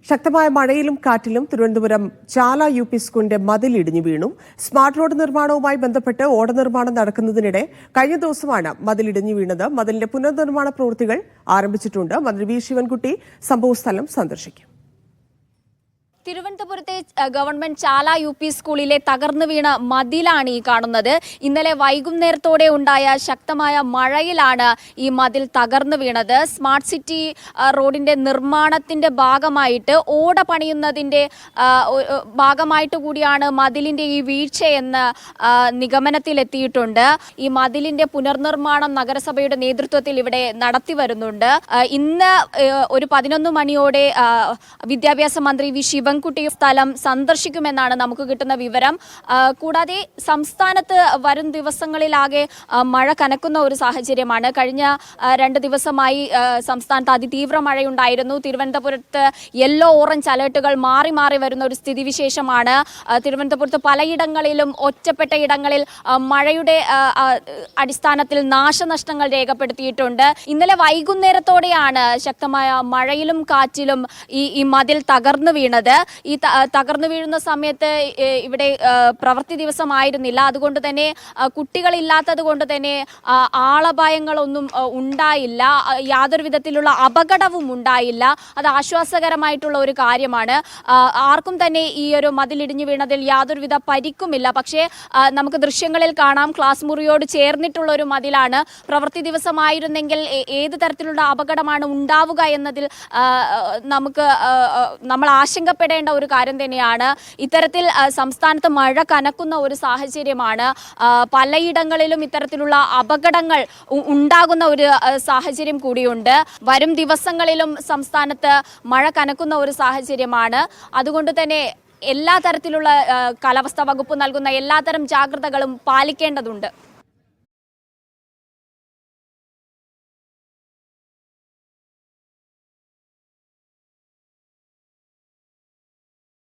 ശക്തമായ മഴയിലും കാറ്റിലും തിരുവനന്തപുരം ചാല യു.പി. സ്കൂളിന്റെ മതിൽ ഇടിഞ്ഞു വീണു. സ്മാർട്ട് റോഡ് നിർമ്മാണവുമായി ബന്ധപ്പെട്ട് ഓട നിർമ്മാണം നടക്കുന്നതിനിടെ കഴിഞ്ഞ ദിവസമാണ് മതിൽ ഇടിഞ്ഞു വീണത്. മതിലിന്റെ പുനർനിർമ്മാണ പ്രവൃത്തികൾ ആരംഭിച്ചിട്ടുണ്ട്. മന്ത്രി വി ശിവൻകുട്ടി സംഭവസ്ഥലം സന്ദർശിക്കും. തിരുവനന്തപുരത്തെ ഗവൺമെന്റ് ചാല യു.പി. സ്കൂളിലെ തകർന്നു വീണ മതിലാണ് ഈ കാണുന്നത്. ഇന്നലെ വൈകുന്നേരത്തോടെ ഉണ്ടായ ശക്തമായ മഴയിലാണ് ഈ മതിൽ തകർന്നു വീണത്. സ്മാർട്ട് സിറ്റി റോഡിന്റെ നിർമ്മാണത്തിന്റെ ഭാഗമായിട്ട് ഓട പണിയുന്നതിന്റെ ഭാഗമായിട്ട് കൂടിയാണ് മതിലിന്റെ ഈ വീഴ്ചയെന്ന് നിഗമനത്തിലെത്തിയിട്ടുണ്ട്. ഈ മതിലിന്റെ പുനർനിർമ്മാണം നഗരസഭയുടെ നേതൃത്വത്തിൽ ഇവിടെ നടത്തി വരുന്നുണ്ട്. ഇന്ന് ഒരു 11 മണിയോടെ വിദ്യാഭ്യാസ മന്ത്രി വി ശിവൻകുട്ടി സ്ഥലം സന്ദർശിക്കുമെന്നാണ് നമുക്ക് കിട്ടുന്ന വിവരം. കൂടാതെ സംസ്ഥാനത്ത് വരും ദിവസങ്ങളിലാകെ മഴ കനക്കുന്ന ഒരു സാഹചര്യമാണ്. കഴിഞ്ഞ 2 ദിവസമായി സംസ്ഥാനത്ത് അതിതീവ്ര മഴയുണ്ടായിരുന്നു. തിരുവനന്തപുരത്ത് യെല്ലോ ഓറഞ്ച് അലേർട്ടുകൾ മാറി മാറി വരുന്ന ഒരു സ്ഥിതിവിശേഷമാണ്. തിരുവനന്തപുരത്ത് പലയിടങ്ങളിലും ഒറ്റപ്പെട്ട ഇടങ്ങളിൽ മഴയുടെ അടിസ്ഥാനത്തിൽ നാശനഷ്ടങ്ങൾ രേഖപ്പെടുത്തിയിട്ടുണ്ട്. ഇന്നലെ വൈകുന്നേരത്തോടെയാണ് ശക്തമായ മഴയിലും കാറ്റിലും ഈ മതിൽ തകർന്നു വീണത്. ഈ തകർന്നു വീഴുന്ന സമയത്ത് ഇവിടെ പ്രവൃത്തി ദിവസമായിരുന്നില്ല. അതുകൊണ്ട് തന്നെ കുട്ടികളില്ലാത്തത് കൊണ്ട് തന്നെ ആളപായങ്ങളൊന്നും ഉണ്ടായില്ല. യാതൊരു വിധത്തിലുള്ള അപകടവും ഉണ്ടായില്ല. അത് ആശ്വാസകരമായിട്ടുള്ള ഒരു കാര്യമാണ്. ആർക്കും തന്നെ ഈ ഒരു മതിലിടിഞ്ഞു വീണതിൽ യാതൊരുവിധ പരിക്കുമില്ല. പക്ഷേ നമുക്ക് ദൃശ്യങ്ങളിൽ കാണാം, ക്ലാസ് മുറിയോട് ചേർന്നിട്ടുള്ള ഒരു മതിലാണ്. പ്രവൃത്തി ദിവസമായിരുന്നെങ്കിൽ ഏത് തരത്തിലുള്ള അപകടമാണ് ഉണ്ടാവുക എന്നതിൽ നമ്മൾ ആശങ്കപ്പെടേണ്ട ഒരു കാര്യം തന്നെയാണ്. ഇത്തരത്തിൽ സംസ്ഥാനത്ത് മഴ കനക്കുന്ന ഒരു സാഹചര്യമാണ്. പലയിടങ്ങളിലും ഇത്തരത്തിലുള്ള അപകടങ്ങൾ ഉണ്ടാകുന്ന ഒരു സാഹചര്യം കൂടിയുണ്ട്. വരും ദിവസങ്ങളിലും സംസ്ഥാനത്ത് മഴ കനക്കുന്ന ഒരു സാഹചര്യമാണ്. അതുകൊണ്ട് തന്നെ എല്ലാ തരത്തിലുള്ള കാലാവസ്ഥാ വകുപ്പ് നൽകുന്ന എല്ലാത്തരം ജാഗ്രതകളും പാലിക്കേണ്ടതുണ്ട്.